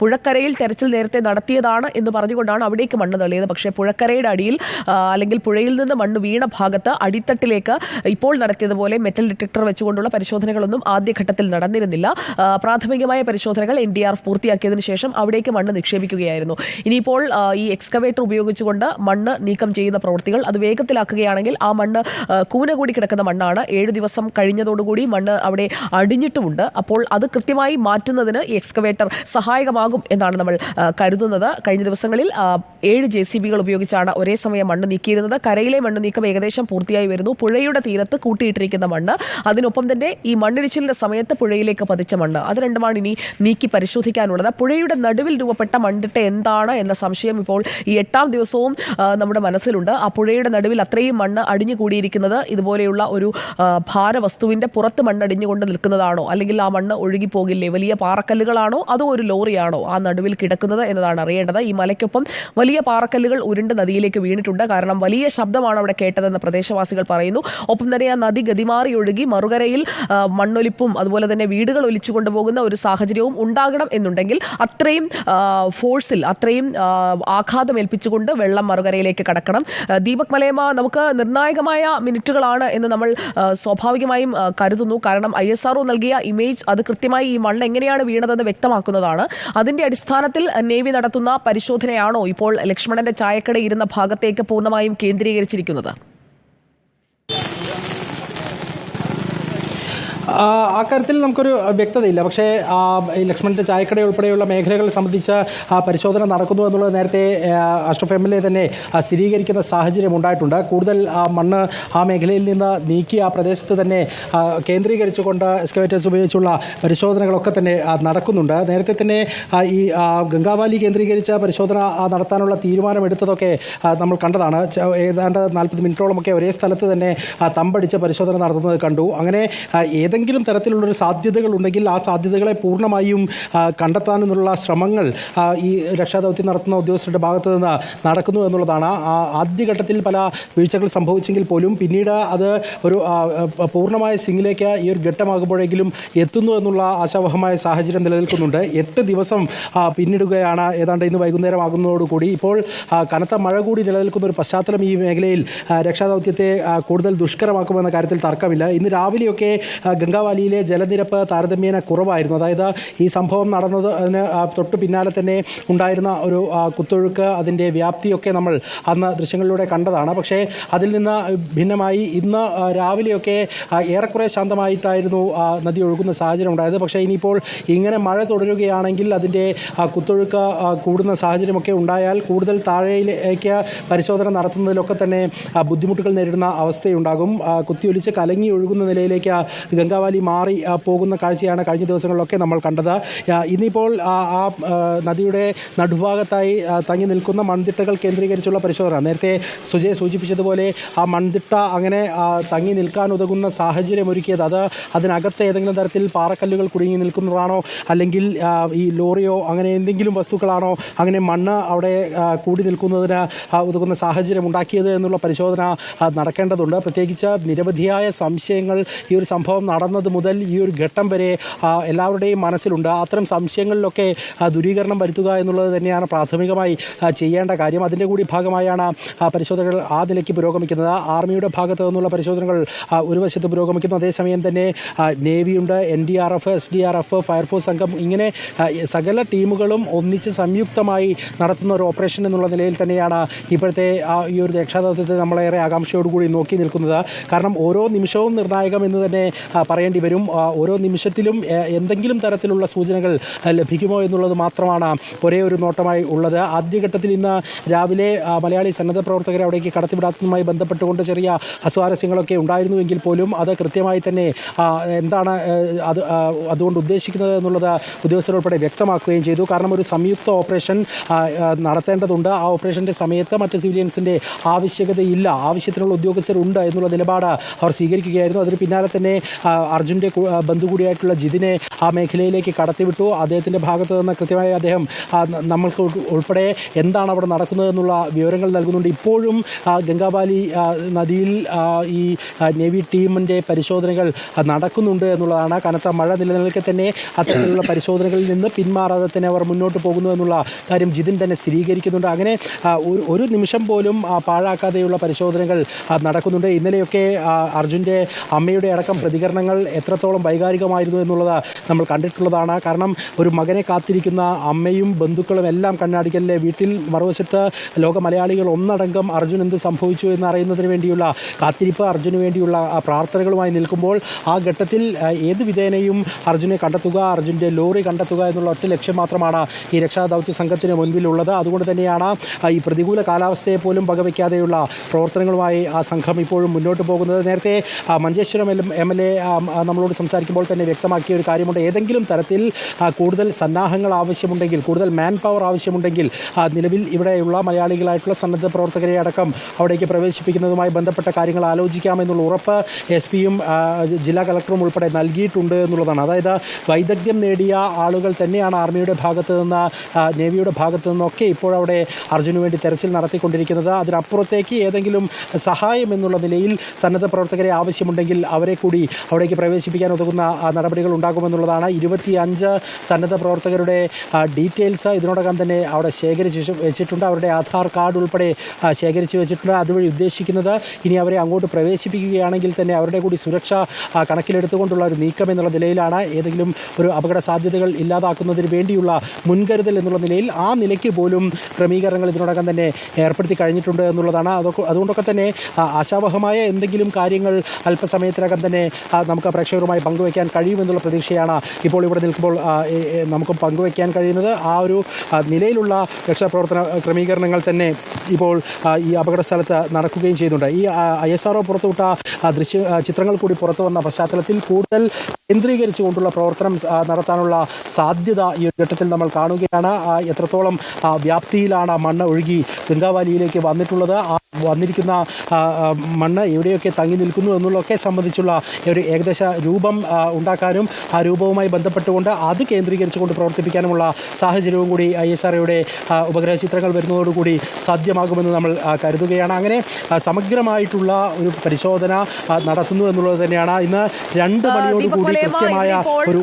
പുഴക്കരയിൽ തെരച്ചിൽ നേരത്തെ നടത്തിയതാണ് എന്ന് പറഞ്ഞുകൊണ്ടാണ് അവിടേക്ക് മണ്ണ് തള്ളിയത്. പക്ഷേ പുഴക്കരയുടെ അടിയിൽ അല്ലെങ്കിൽ പുഴയിൽ നിന്ന് മണ്ണ് വീണ ഭാഗത്ത് അടിത്തട്ടിലേക്ക് ഇപ്പോൾ നടത്തിയതുപോലെ മെറ്റൽ ഡിറ്റക്ടർ വെച്ചുകൊണ്ടുള്ള പരിശോധനകളൊന്നും ആദ്യഘട്ടത്തിൽ നടന്നിരുന്നില്ല. പ്രാഥമികമായ പരിശോധനകൾ NDRF പൂർത്തിയാക്കിയതിനു ശേഷം അവിടേക്ക് മണ്ണ് നിക്ഷേപിക്കുകയായിരുന്നു. ഇനിയിപ്പോൾ ഈ എക്സ്കവേറ്റർ ഉപയോഗിച്ചുകൊണ്ട് മണ്ണ് നീക്കം ചെയ്യുന്ന പ്രവൃത്തികൾ അത് വേഗത്തിലാക്കുകയാണെങ്കിൽ ആ മണ്ണ് കൂന കൂടി കിടക്കുന്ന മണ്ണാണ്. 7 ദിവസം കഴിഞ്ഞതോടുകൂടി മണ്ണ് അവിടെ അടിഞ്ഞിട്ടുമുണ്ട്. അപ്പോൾ അത് കൃത്യമായി മാറ്റുന്നതിന് ഈ എക്സ്കവേറ്റർ സഹായകമാകും എന്നാണ് നമ്മൾ കരുതുന്നത്. കഴിഞ്ഞ ദിവസങ്ങളിൽ 7 JCBകൾ ഉപയോഗിച്ചാണ് ഒരേ സമയം മണ്ണ് നീക്കിയിരുന്നത്. കരയിലെ മണ്ണ് നീക്കം ഏകദേശം പൂർത്തിയായി വരുന്നു. പുഴയുടെ തീരത്ത് കൂട്ടിയിട്ടിരിക്കുന്ന മണ്ണ്, അതിനൊപ്പം തന്നെ ഈ മണ്ണിടിച്ചിലിന്റെ സമയത്ത് പുഴയിലേക്ക് പതിച്ച മണ്ണ്, അത് രണ്ടുമാണ് ഇനി നീക്കി പരിശോധിക്കാനുള്ളത്. പുഴയുടെ നടുവിൽ രൂപപ്പെട്ട മണ്ണിട്ട എന്താണ് എന്ന സംശയം ഇപ്പോൾ ഈ 8ാം ദിവസവും നമ്മുടെ മനസ്സിലുണ്ട്. ആ പുഴയുടെ നടുവിൽ അത്രയും മണ്ണ് അടിഞ്ഞുകൂടിയിരിക്കുന്നത് ഇതുപോലെയുള്ള ഒരു ഭാരവസ്തുവിന്റെ പുറത്ത് മണ്ണടിഞ്ഞുകൊണ്ട് നിൽക്കുന്നതാണോ, അല്ലെങ്കിൽ ആ മണ്ണ് ഒഴുകിപ്പോകില്ലേ, വലിയ പാറക്കല്ലുകളാണോ, അതോ ഒരു ലോറിയാണോ ആ നടുവിൽ കിടക്കുന്നത് എന്നതാണ് അറിയേണ്ടത്. ഈ മലയ്ക്കൊപ്പം വലിയ പാറക്കല്ലുകൾ ഉരുണ്ട് നദിയിലേക്ക് വീണിട്ടുണ്ട്. കാരണം വലിയ ശബ്ദമാണ് അവിടെ കേട്ടതെന്ന് പ്രദേശവാസികൾ പറയുന്നു. ഒപ്പം തന്നെ ആ നദി ഗതിമാറി ഒഴുകി മറുകരയിൽ മണ്ണൊലിപ്പും അതുപോലെ തന്നെ വീടുകൾ ഒലിച്ചു കൊണ്ടുപോകുന്ന ഒരു സാഹചര്യവും ഉണ്ടാകണം എന്നുണ്ടെങ്കിൽ അത്രയും ഫോഴ്സിൽ, അത്രയും ആഘാതമേൽപ്പിച്ചുകൊണ്ട് വെള്ളം മറുകരയിലേക്ക് കടക്കണം. ദീപക് മലയമ്മ, നമുക്ക് നിർണായകമായ മിനിറ്റുകളാണ് എന്ന് നമ്മൾ സ്വാഭാവികമായും കരുതുന്നു. കാരണം ISRO നൽകിയ ഇമേജ് അത് കൃത്യമായി ഈ മണ്ണ് എങ്ങനെയാണ് വീണതെന്ന് വ്യക്തമാക്കുന്നതാണ്. അതിന്റെ അടിസ്ഥാനത്തിൽ നേവി നടത്തുന്ന പരിശോധനയാണോ ഇപ്പോൾ ലക്ഷ്മണന്റെ ചായക്കട ഇരുന്ന ഭാഗത്തേക്ക് പൂർണ്ണമായും കേന്ദ്രീകരിച്ചിരിക്കുന്നത്? ആ കാര്യത്തിൽ നമുക്കൊരു വ്യക്തതയില്ല. പക്ഷേ ലക്ഷ്മണൻ്റെ ചായക്കട ഉൾപ്പെടെയുള്ള മേഖലകൾ സംബന്ധിച്ച് പരിശോധന നടക്കുന്നു എന്നുള്ളത് നേരത്തെ അഷ്റഫ് MLA തന്നെ സ്ഥിരീകരിക്കുന്ന സാഹചര്യം ഉണ്ടായിട്ടുണ്ട്. കൂടുതൽ മണ്ണ് ആ മേഖലയിൽ നിന്ന് നീക്കി ആ പ്രദേശത്ത് തന്നെ കേന്ദ്രീകരിച്ചുകൊണ്ട് എക്സ്കവേറ്റേഴ്സ് ഉപയോഗിച്ചുള്ള പരിശോധനകളൊക്കെ തന്നെ നടക്കുന്നുണ്ട്. നേരത്തെ തന്നെ ഈ ഗംഗാവാലി കേന്ദ്രീകരിച്ച പരിശോധന നടത്താനുള്ള തീരുമാനമെടുത്തതൊക്കെ നമ്മൾ കണ്ടതാണ്. ഏതാണ്ട് 40 മിനിറ്റോളമൊക്കെ ഒരേ സ്ഥലത്ത് തന്നെ തമ്പടിച്ച് പരിശോധന നടത്തുന്നത് കണ്ടു. അങ്ങനെ ഏതെങ്കിലും തരത്തിലുള്ളൊരു സാധ്യതകൾ ഉണ്ടെങ്കിൽ ആ സാധ്യതകളെ പൂർണ്ണമായും കണ്ടെത്താനുള്ള ശ്രമങ്ങൾ ഈ രക്ഷാദൗത്യം നടത്തുന്ന ഉദ്യോഗസ്ഥരുടെ ഭാഗത്ത് നിന്ന് നടക്കുന്നു എന്നുള്ളതാണ്. ആദ്യഘട്ടത്തിൽ പല വീഴ്ചകൾ സംഭവിച്ചെങ്കിൽ പോലും പിന്നീട് അത് ഒരു പൂർണ്ണമായ സ്വിങ്ങിലേക്ക് ഈ ഒരു ഘട്ടമാകുമ്പോഴെങ്കിലും എത്തുന്നു എന്നുള്ള ആശാവഹമായ സാഹചര്യം നിലനിൽക്കുന്നുണ്ട്. 8 ദിവസം പിന്നിടുകയാണ്. ഏതാണ്ട് ഇന്ന് വൈകുന്നേരം ആകുന്നതോടുകൂടി ഇപ്പോൾ കനത്ത മഴ കൂടി നിലനിൽക്കുന്ന ഒരു പശ്ചാത്തലം ഈ മേഖലയിൽ രക്ഷാദൗത്യത്തെ കൂടുതൽ ദുഷ്കരമാക്കുമെന്ന കാര്യത്തിൽ തർക്കമില്ല. ഇന്ന് രാവിലെയൊക്കെ ഗംഗാവാലിയിലെ ജലനിരപ്പ് താരതമ്യേന കുറവായിരുന്നു. അതായത് ഈ സംഭവം നടന്നതിന് തൊട്ട് പിന്നാലെ തന്നെ ഉണ്ടായിരുന്ന ഒരു കുത്തൊഴുക്ക്, അതിൻ്റെ വ്യാപ്തിയൊക്കെ നമ്മൾ അന്ന് ദൃശ്യങ്ങളിലൂടെ കണ്ടതാണ്. പക്ഷേ അതിൽ നിന്ന് ഭിന്നമായി ഇന്ന് രാവിലെയൊക്കെ ഏറെക്കുറെ ശാന്തമായിട്ടായിരുന്നു നദി ഒഴുകുന്ന സാഹചര്യം ഉണ്ടായത്. പക്ഷേ ഇനിയിപ്പോൾ ഇങ്ങനെ മഴ തുടരുകയാണെങ്കിൽ അതിൻ്റെ കുത്തൊഴുക്ക് കൂടുന്ന സാഹചര്യമൊക്കെ ഉണ്ടായാൽ കൂടുതൽ താഴേയിലേക്ക് പരിശോധന നടത്തുന്നതിലൊക്കെ തന്നെ ബുദ്ധിമുട്ടുകൾ നേരിടുന്ന അവസ്ഥയുണ്ടാകും. കുത്തിയൊലിച്ച് കലങ്ങി ഒഴുകുന്ന നിലയിലേക്ക് ഗംഗാവാലി മാറി പോകുന്ന കാഴ്ചയാണ് കഴിഞ്ഞ ദിവസങ്ങളിലൊക്കെ നമ്മൾ കണ്ടത്. ഇന്നിപ്പോൾ ആ നദിയുടെ നടുഭാഗത്തായി തങ്ങി നിൽക്കുന്ന മൺതിട്ടകൾ കേന്ദ്രീകരിച്ചുള്ള പരിശോധന, നേരത്തെ സുജയ് സൂചിപ്പിച്ചതുപോലെ ആ മൺതിട്ട അങ്ങനെ തങ്ങി നിൽക്കാൻ ഉതകുന്ന സാഹചര്യം ഒരുക്കിയത് അത് അതിനകത്ത് ഏതെങ്കിലും തരത്തിൽ പാറക്കല്ലുകൾ കുടുങ്ങി നിൽക്കുന്നതാണോ, അല്ലെങ്കിൽ ഈ ലോറിയോ അങ്ങനെ എന്തെങ്കിലും വസ്തുക്കളാണോ അങ്ങനെ മണ്ണ് അവിടെ കൂടി നിൽക്കുന്നതിന് ഉതകുന്ന സാഹചര്യം ഉണ്ടാക്കിയത് എന്നുള്ള പരിശോധന നടക്കേണ്ടതുണ്ട്. പ്രത്യേകിച്ച് നിരവധിയായ സംശയങ്ങൾ ഈ ഒരു സംഭവം നടന്നത് മുതൽ ഈ ഒരു ഘട്ടം വരെ എല്ലാവരുടെയും മനസ്സിലുണ്ട്. അത്തരം സംശയങ്ങളിലൊക്കെ ദൂരീകരണം വരുത്തുക എന്നുള്ളത് തന്നെയാണ് പ്രാഥമികമായി ചെയ്യേണ്ട കാര്യം. അതിൻ്റെ കൂടി ഭാഗമായാണ് പരിശോധനകൾ ആ നിലയ്ക്ക് പുരോഗമിക്കുന്നത്. ആർമിയുടെ ഭാഗത്തു നിന്നുള്ള പരിശോധനകൾ ഒരു വശത്ത് പുരോഗമിക്കുന്നു. അതേസമയം തന്നെ നേവിയുണ്ട്, NDRF, SDRF, ഫയർഫോഴ്സ് സംഘം, ഇങ്ങനെ സകല ടീമുകളും ഒന്നിച്ച് സംയുക്തമായി നടത്തുന്ന ഒരു ഓപ്പറേഷൻ എന്നുള്ള നിലയിൽ തന്നെയാണ് ഇപ്പോഴത്തെ ഈ ഒരു രക്ഷാദൗത്യത്തെ നമ്മളേറെ ആകാംക്ഷയോടുകൂടി നോക്കി നിൽക്കുന്നത്. കാരണം ഓരോ നിമിഷവും നിർണായകം എന്ന് തന്നെ പറയേണ്ടി വരും. ഓരോ നിമിഷത്തിലും എന്തെങ്കിലും തരത്തിലുള്ള സൂചനകൾ ലഭിക്കുമോ എന്നുള്ളത് മാത്രമാണ് ഒരേ ഒരു നോട്ടമായി ഉള്ളത്. ആദ്യഘട്ടത്തിൽ ഇന്ന് രാവിലെ മലയാളി സന്നദ്ധ പ്രവർത്തകരെ അവിടേക്ക് കടത്തിവിടാത്തതുമായി ബന്ധപ്പെട്ടുകൊണ്ട് ചെറിയ അസ്വാരസ്യങ്ങളൊക്കെ ഉണ്ടായിരുന്നുവെങ്കിൽ പോലും അത് കൃത്യമായി തന്നെ എന്താണ് അതുകൊണ്ട് ഉദ്ദേശിക്കുന്നത് എന്നുള്ളത് ഉദ്യോഗസ്ഥരുൾപ്പെടെ വ്യക്തമാക്കുകയും ചെയ്തു. കാരണം ഒരു സംയുക്ത ഓപ്പറേഷൻ നടത്തേണ്ടതുണ്ട്. ആ ഓപ്പറേഷൻ്റെ സമയത്ത് മറ്റ് സിവിലിയൻസിൻ്റെ ആവശ്യകതയില്ല, ആവശ്യത്തിനുള്ള ഉദ്യോഗസ്ഥരുണ്ട് എന്നുള്ള നിലപാട് അവർ സ്വീകരിക്കുകയായിരുന്നു. അതിന് പിന്നാലെ തന്നെ അർജുൻ്റെ ബന്ധു കൂടിയായിട്ടുള്ള ജിതിനെ ആ മേഖലയിലേക്ക് കടത്തിവിട്ടു. അദ്ദേഹത്തിൻ്റെ ഭാഗത്ത് നിന്ന് കൃത്യമായി അദ്ദേഹം നമ്മൾക്ക് ഉൾപ്പെടെ എന്താണ് അവിടെ നടക്കുന്നതെന്നുള്ള വിവരങ്ങൾ നൽകുന്നുണ്ട്. ഇപ്പോഴും ഗംഗാബാലി നദിയിൽ ഈ നേവി ടീമിൻ്റെ പരിശോധനകൾ നടക്കുന്നുണ്ട് എന്നുള്ളതാണ്. കനത്ത മഴ നിലനിൽക്കെ തന്നെ അത്തരത്തിലുള്ള പരിശോധനകളിൽ നിന്ന് പിന്മാറാതെ തന്നെ അവർ മുന്നോട്ട് പോകുന്നു എന്നുള്ള കാര്യം ജിതിൻ തന്നെ സ്ഥിരീകരിക്കുന്നുണ്ട്. അങ്ങനെ ഒരു നിമിഷം പോലും പാഴാക്കാതെയുള്ള പരിശോധനകൾ നടക്കുന്നുണ്ട്. ഇന്നലെയൊക്കെ അർജുൻ്റെ അമ്മയുടെ അടക്കം പ്രതികരണങ്ങൾ എത്രത്തോളം വൈകാരികമായിരുന്നു എന്നുള്ളത് നമ്മൾ കണ്ടിട്ടുള്ളതാണ്. കാരണം ഒരു മകനെ കാത്തിരിക്കുന്ന അമ്മയും ബന്ധുക്കളും എല്ലാം കണ്ണാടിക്കലിലെ വീട്ടിൽ, മറുവശത്ത് ലോക മലയാളികൾ ഒന്നടങ്കം അർജുൻ എന്ത് സംഭവിച്ചു എന്ന് അറിയുന്നതിന് വേണ്ടിയുള്ള കാത്തിരിപ്പ്, അർജുന് വേണ്ടിയുള്ള പ്രാർത്ഥനകളുമായി നിൽക്കുമ്പോൾ ആ ഘട്ടത്തിൽ ഏത് വിധേനയും അർജുനെ കണ്ടെത്തുക, അർജുൻ്റെ ലോറി കണ്ടെത്തുക എന്നുള്ള ഒറ്റ ലക്ഷ്യം മാത്രമാണ് ഈ രക്ഷാദൗത്യ സംഘത്തിന് മുൻപിലുള്ളത്. അതുകൊണ്ട് തന്നെയാണ് ഈ പ്രതികൂല കാലാവസ്ഥയെ പോലും വകവയ്ക്കാതെയുള്ള പ്രവർത്തനങ്ങളുമായി ആ സംഘം ഇപ്പോഴും മുന്നോട്ട് പോകുന്നത്. നേരത്തെ മഞ്ചേശ്വരം MLA നമ്മളോട് സംസാരിക്കുമ്പോൾ തന്നെ വ്യക്തമാക്കിയ ഒരു കാര്യമുണ്ട്. ഏതെങ്കിലും തരത്തിൽ കൂടുതൽ സന്നാഹങ്ങൾ ആവശ്യമുണ്ടെങ്കിൽ, കൂടുതൽ മാൻ പവർ ആവശ്യമുണ്ടെങ്കിൽ നിലവിൽ ഇവിടെയുള്ള മലയാളികളായിട്ടുള്ള സന്നദ്ധ പ്രവർത്തകരെ അടക്കം അവിടേക്ക് പ്രവേശിപ്പിക്കുന്നതുമായി ബന്ധപ്പെട്ട കാര്യങ്ങൾ ആലോചിക്കാമെന്നുള്ള ഉറപ്പ് SP-യും ജില്ലാ കളക്ടറും ഉൾപ്പെടെ നൽകിയിട്ടുണ്ട് എന്നുള്ളതാണ്. അതായത് വൈദഗ്ധ്യം നേടിയ ആളുകൾ തന്നെയാണ് ആർമിയുടെ ഭാഗത്തു നിന്ന്, നേവിയുടെ ഭാഗത്തു നിന്നൊക്കെ ഇപ്പോഴവിടെ അർജുന് വേണ്ടി തെരച്ചിൽ നടത്തിക്കൊണ്ടിരിക്കുന്നത്. അതിനപ്പുറത്തേക്ക് ഏതെങ്കിലും സഹായം എന്നുള്ള നിലയിൽ സന്നദ്ധ പ്രവർത്തകരെ ആവശ്യമുണ്ടെങ്കിൽ അവരെ കൂടി അവിടേക്ക് പ്രവേശിപ്പിക്കാൻ ഉതകുന്ന നടപടികൾ ഉണ്ടാകുമെന്നുള്ളതാണ്. 25 സന്നദ്ധ പ്രവർത്തകരുടെ ഡീറ്റെയിൽസ് ഇതിനോടകം തന്നെ അവിടെ ശേഖരിച്ച് വെച്ചിട്ടുണ്ട്. അവരുടെ ആധാർ കാർഡ് ഉൾപ്പെടെ ശേഖരിച്ച് വെച്ചിട്ടുണ്ട്. അതുവഴി ഉദ്ദേശിക്കുന്നത് ഇനി അവരെ അങ്ങോട്ട് പ്രവേശിപ്പിക്കുകയാണെങ്കിൽ തന്നെ അവരുടെ കൂടി സുരക്ഷ കണക്കിലെടുത്തുകൊണ്ടുള്ള ഒരു നീക്കം എന്നുള്ള നിലയിലാണ്. ഏതെങ്കിലും ഒരു അപകട സാധ്യതകൾ ഇല്ലാതാക്കുന്നതിന് വേണ്ടിയുള്ള മുൻകരുതൽ എന്നുള്ള നിലയിൽ ആ നിലയ്ക്ക് പോലും ക്രമീകരണങ്ങൾ ഇതിനോടകം തന്നെ ഏർപ്പെടുത്തി കഴിഞ്ഞിട്ടുണ്ട് എന്നുള്ളതാണ്. അതുകൊണ്ടൊക്കെ തന്നെ ആശാവഹമായ എന്തെങ്കിലും കാര്യങ്ങൾ അല്പസമയത്തിനകം തന്നെ നമുക്ക് പ്രേക്ഷകരുമായി പങ്കുവയ്ക്കാൻ കഴിയുമെന്നുള്ള പ്രതീക്ഷയാണ് ഇപ്പോൾ ഇവിടെ നിൽക്കുമ്പോൾ നമുക്ക് പങ്കുവയ്ക്കാൻ കഴിയുന്നത്. ആ ഒരു നിലയിലുള്ള രക്ഷാപ്രവർത്തന ക്രമീകരണങ്ങൾ തന്നെ ഇപ്പോൾ ഈ അപകട സ്ഥലത്ത് നടക്കുകയും ചെയ്യുന്നുണ്ട്. ഈ ISRO പുറത്തുവിട്ട ചിത്രങ്ങൾ കൂടി പുറത്തു വന്ന പശ്ചാത്തലത്തിൽ കൂടുതൽ കേന്ദ്രീകരിച്ചുകൊണ്ടുള്ള പ്രവർത്തനം നടത്താനുള്ള സാധ്യത ഈ ഒരു ഘട്ടത്തിൽ നമ്മൾ കാണുകയാണ്. എത്രത്തോളം വ്യാപ്തിയിലാണ് മണ്ണ് ഒഴുകി ഗംഗാവാലിയിലേക്ക് വന്നിട്ടുള്ളത്, വന്നിരിക്കുന്ന മണ്ണ് എവിടെയൊക്കെ തങ്ങി നിൽക്കുന്നു എന്നുള്ളതൊക്കെ സംബന്ധിച്ചുള്ള ഒരു ഏകദേശ രൂപം ഉണ്ടാക്കാനും ആ രൂപവുമായി ബന്ധപ്പെട്ടുകൊണ്ട് അത് കേന്ദ്രീകരിച്ചുകൊണ്ട് പ്രവർത്തിപ്പിക്കാനുമുള്ള സാഹചര്യവും കൂടി ISROയുടെ ഉപഗ്രഹ ചിത്രങ്ങൾ വരുന്നതോടുകൂടി സാധ്യമാകുമെന്ന് നമ്മൾ കരുതുകയാണ്. അങ്ങനെ സമഗ്രമായിട്ടുള്ള ഒരു പരിശോധന നടത്തുന്നു എന്നുള്ളത് തന്നെയാണ്. ഇന്ന് 2 മണിയോടുകൂടി കൃത്യമായ ഒരു